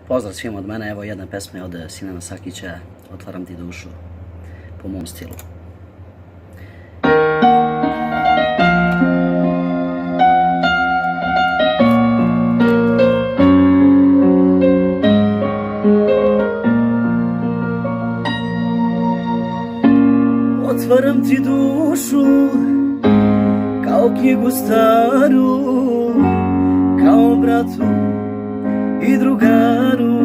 Pozdrav svima od mene, evo jedna pesma je od Sinana Sakića, Otvaram ti dušu, po mom stilu. Otvaram ti dušu, kao knjigu staru, kao bratu i drugaru.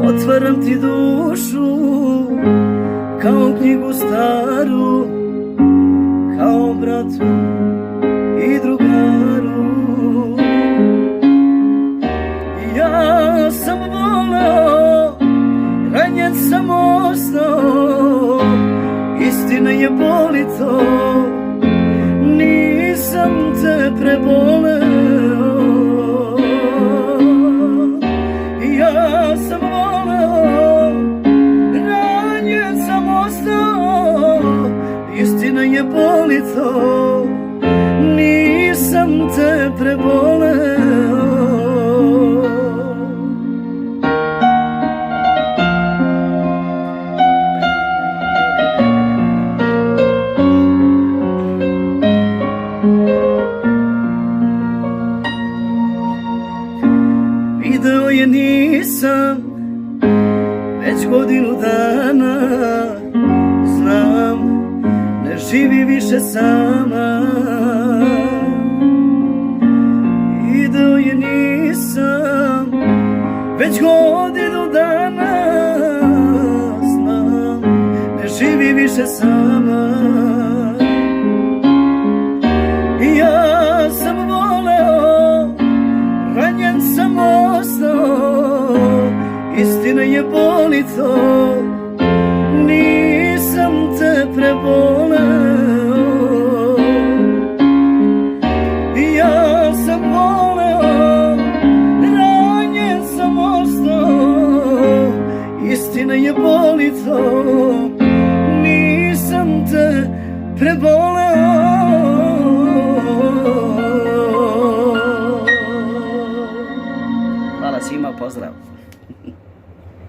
Otvaram ti dušu, kao knjigu staru, kao bratu i drugaru. Ja sam voleo, ranjen sam ostao, istina je boli to, nisam te preboleo. Ja sam voleo, ranjen sam ostao, istina je boli to, nisam te preboleo. Video je nisam već godinu dana, znam ne živi više sama. Video je nisam već godinu dana, znam ne živi više sama. Ja sam voleo, ranjen sam ostao, istina je boli to, nisam te preboleo. Ja sam voleo, ranjen sam ostao, istina je boli to, nisam te preboleo. Hvala svima, pozdrav.